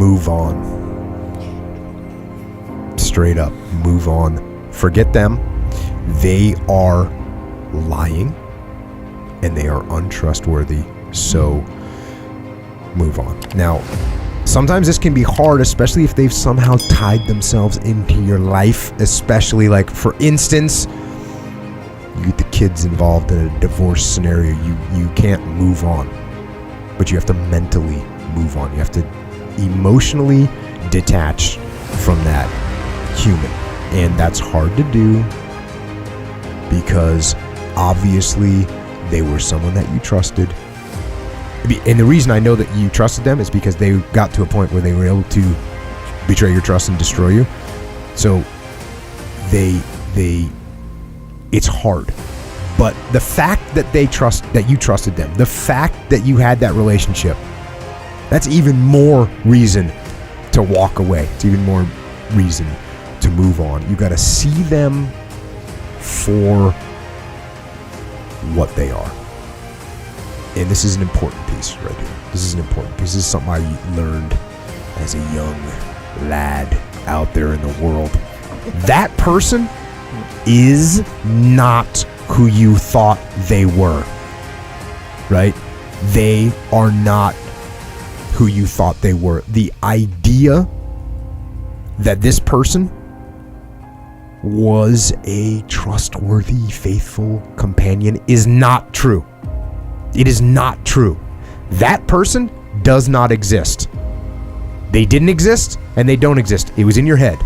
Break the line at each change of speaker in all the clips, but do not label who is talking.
move on. Straight up, move on. Forget them. They are lying and they are untrustworthy. So move on. Now, sometimes this can be hard, especially if they've somehow tied themselves into your life, especially like, for instance, you get the kids involved in a divorce scenario. You can't move on, but you have to mentally move on. You have to emotionally detach from that human, and that's hard to do because obviously they were someone that you trusted. And the reason I know that you trusted them is because they got to a point where they were able to betray your trust and destroy you. So it's hard. But the fact that you trusted them, the fact that you had that relationship, that's even more reason to walk away. It's even more reason to move on. You got to see them for what they are. And this is an important piece right here. This is an important piece. This is something I learned as a young lad out there in the world. That person is not who you thought they were, right? They are not who you thought they were. The idea that this person was a trustworthy, faithful companion is not true. It is not true. That person does not exist. They didn't exist and they don't exist. It was in your head.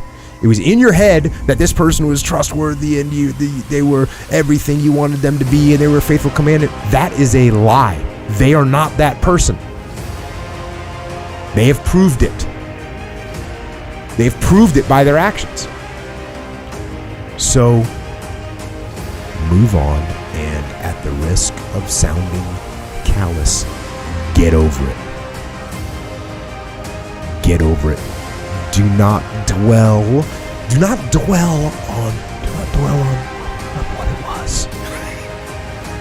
It was in your head that this person was trustworthy and they were everything you wanted them to be and they were a faithful companion. That is a lie. They are not that person. They have proved it. They have proved it by their actions. So, move on, and at the risk of sounding callous, get over it. Get over it. Do not dwell on what it was.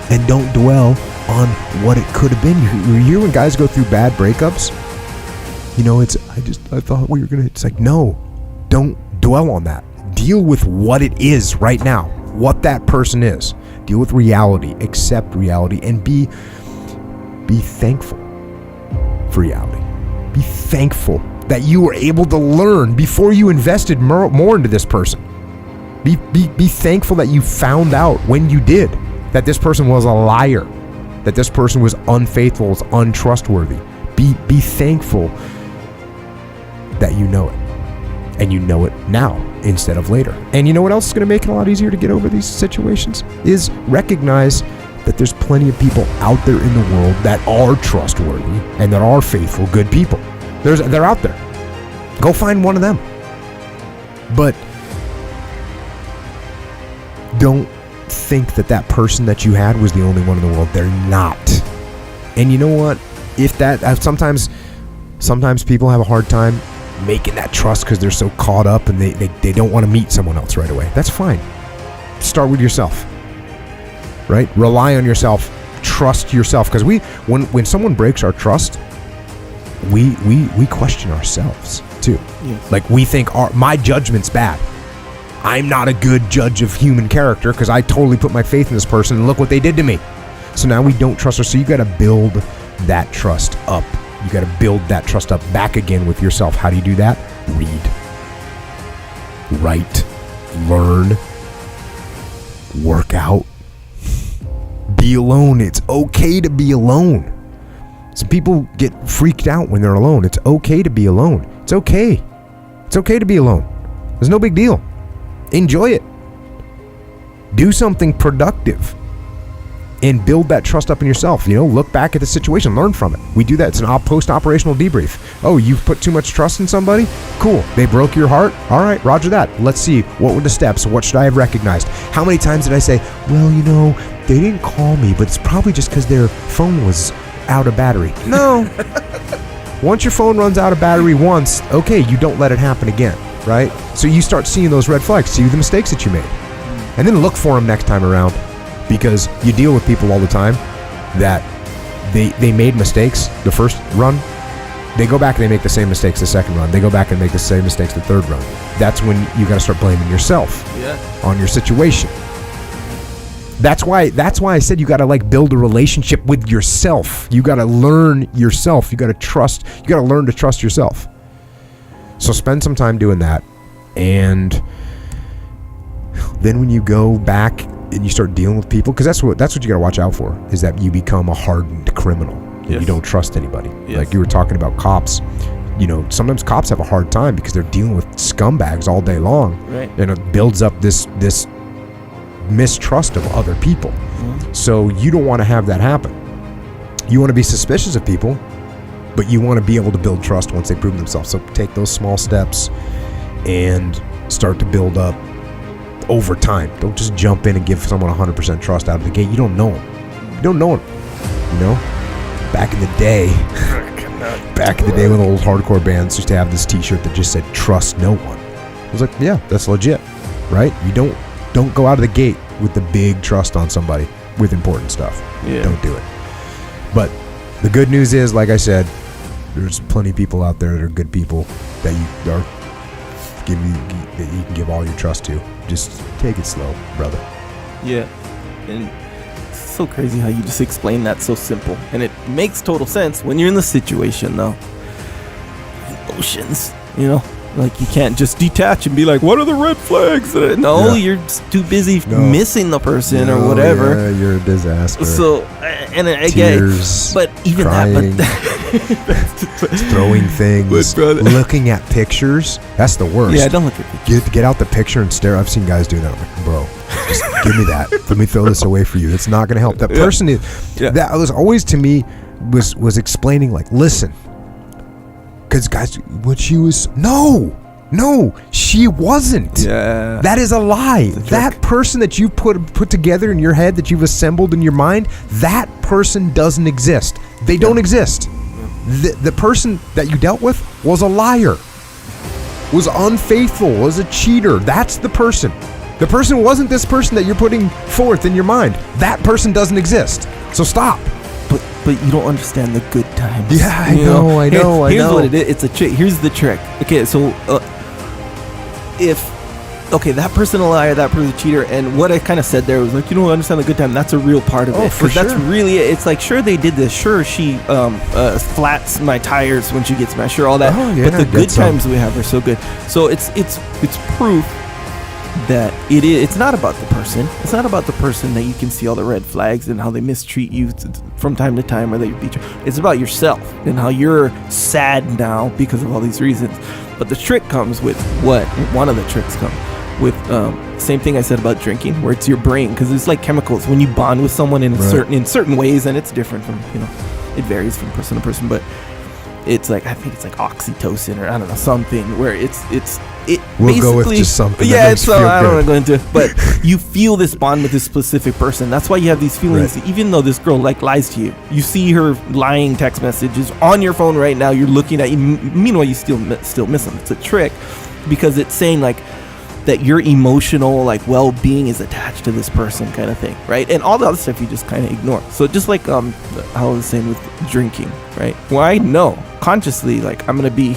And don't dwell on what it could have been. You hear when guys go through bad breakups? You know, I thought we were going to, it's like, no, don't dwell on that. Deal with what it is right now, what that person is. Deal with reality, accept reality, and be thankful for reality. Be thankful that you were able to learn before you invested more into this person. Be thankful that you found out when you did that this person was a liar, that this person was unfaithful, was untrustworthy. Be thankful that you know it, and you know it now instead of later. And you know what else is going to make it a lot easier to get over these situations is recognize that there's plenty of people out there in the world that are trustworthy and that are faithful, good people. They're out there. Go find one of them. But don't think that person that you had was the only one in the world. They're not. And you know what? If that sometimes people have a hard time making that trust because they're so caught up and they don't want to meet someone else right away. That's fine. Start with yourself. Right? Rely on yourself. Trust yourself. Because when someone breaks our trust, we question ourselves too. Yes. Like we think my judgment's bad. I'm not a good judge of human character because I totally put my faith in this person and look what they did to me. So now we don't trust her. So you got to build that trust up. You got to build that trust up back again with yourself. How do you do that? Read, write, learn, work out, be alone. It's okay to be alone. Some people get freaked out when they're alone. It's okay to be alone. It's okay. It's okay to be alone. There's no big deal. Enjoy it. Do something productive and build that trust up in yourself. You know, look back at the situation, learn from it. We do that. It's an post-operational debrief. Oh, you've put too much trust in somebody? Cool. They broke your heart? All right, roger that. Let's see. What were the steps? What should I have recognized? How many times did I say, well, you know, they didn't call me, but it's probably just because their phone was out of battery. No. Once your phone runs out of battery once, okay, you don't let it happen again, right? So you start seeing those red flags, see the mistakes that you made, and then look for them next time around, because you deal with people all the time that they made mistakes the first run, They go back and they make the same mistakes the second run. They go back and make the same mistakes the third run. That's when you got to start blaming yourself on your situation. That's why I said you got to like build a relationship with yourself. You got to learn yourself. You got to learn to trust yourself. So spend some time doing that. And then when you go back and you start dealing with people, because that's what you got to watch out for, is that you become a hardened criminal. Yes. You don't trust anybody. Yes. Like you were talking about cops. You know, sometimes cops have a hard time because they're dealing with scumbags all day long.
Right.
And it builds up this mistrust of other people. Mm-hmm. So you don't want to have that happen. You want to be suspicious of people, but you want to be able to build trust once they prove themselves. So take those small steps and start to build up over time. Don't just jump in and give someone 100% trust out of the gate. You don't know them. You don't know them. You know? Back in the day when old hardcore bands used to have this t-shirt that just said, trust no one. I was like, yeah, that's legit, right? You don't go out of the gate with the big trust on somebody with important stuff.
Yeah.
Don't do it. But the good news is, like I said, there's plenty of people out there that are good people that you can give all your trust to. Just take it slow, brother.
Yeah. And it's so crazy how you just explain that so simple. And it makes total sense when you're in the situation, though. Emotions, you know? Like, you can't just detach and be like, what are the red flags? No, you're just too busy missing the person or whatever.
Yeah, you're a disaster.
So, and I get it. But even
crying, throwing things, looking at pictures. That's the worst.
Yeah, don't look at pictures.
Get out the picture and stare. I've seen guys do that. I'm like, bro, just give me that. Let me throw this away for you. It's not going to help. That person that was always to me was explaining, like, listen. Because guys, when she was no, she wasn't.
Yeah,
that is a lie. That person that you put together in your head, that you've assembled in your mind, that person doesn't exist. They don't exist. The person that you dealt with was a liar, was unfaithful, was a cheater. That's the person. The person wasn't this person that you're putting forth in your mind. That person doesn't exist. So stop.
But you don't understand the good times.
Yeah, I know.
Here's what it is. It's a trick. Here's the trick. Okay, so that person a liar, that person a cheater, and what I kind of said there was like, you don't understand the good time. That's a real part of it.
For sure.
That's really it. It's like, sure, they did this. Sure, she flats my tires when she gets mad. Sure, all that.
Oh, yeah,
but the good times we have are so good. So it's proof that it's not about the person. It's not about the person that you can see all the red flags and how they mistreat you from time to time, or they beat you. It's about yourself and how you're sad now because of all these reasons. But the trick comes with what? One of the tricks comes with same thing I said about drinking, where it's your brain, because it's like chemicals. When you bond with someone in certain ways, and it's different from, it varies from person to person, but it's like, I think it's like oxytocin or I don't know, something where we'll basically
go with just something.
Yeah, so I don't want to go into it, but you feel this bond with this specific person. That's why you have these feelings. Right. Even though this girl lies to you, you see her lying text messages on your phone right now. You're looking at. Meanwhile, you still miss them. It's a trick because it's saying like that your emotional well-being is attached to this person, kind of thing, right? And all the other stuff you just kind of ignore. So just like how I was saying with drinking, right? Well, I know consciously I'm gonna be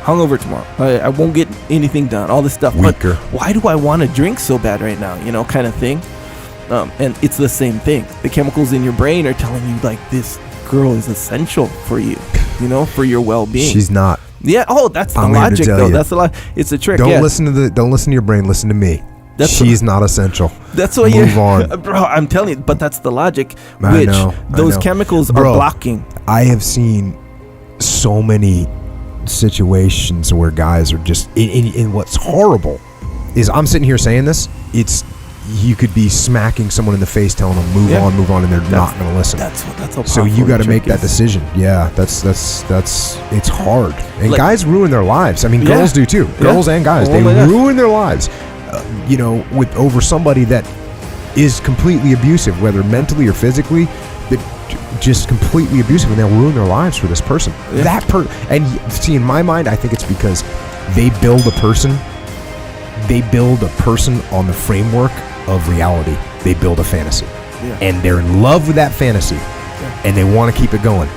hungover tomorrow. I won't get anything done. All this stuff.
Weaker.
But why do I want to drink so bad right now? Kind of thing. And it's the same thing. The chemicals in your brain are telling you this girl is essential for you. For your well-being.
She's not.
Yeah. Oh, that's the logic, though. That's the it's a trick.
Don't listen to your brain. Listen to me. She's not essential.
That's what
Move on,
bro. I'm telling you, but that's the logic. Those chemicals are blocking.
I have seen so many situations where guys are just in what's horrible is I'm sitting here saying this. You could be smacking someone in the face, telling them move on, and they're not going to listen.
That's
so you got to make that decision. Yeah, that's it's hard, and guys ruin their lives. I mean, girls do too. Girls and guys, they ruin their lives. With over somebody that is completely abusive, whether mentally or physically, that just completely abusive, and they'll ruin their lives for this person. And see, in my mind, I think it's because they build a person. They build a person on the framework of reality. They build a fantasy, and they're in love with that fantasy, and they want to keep it going.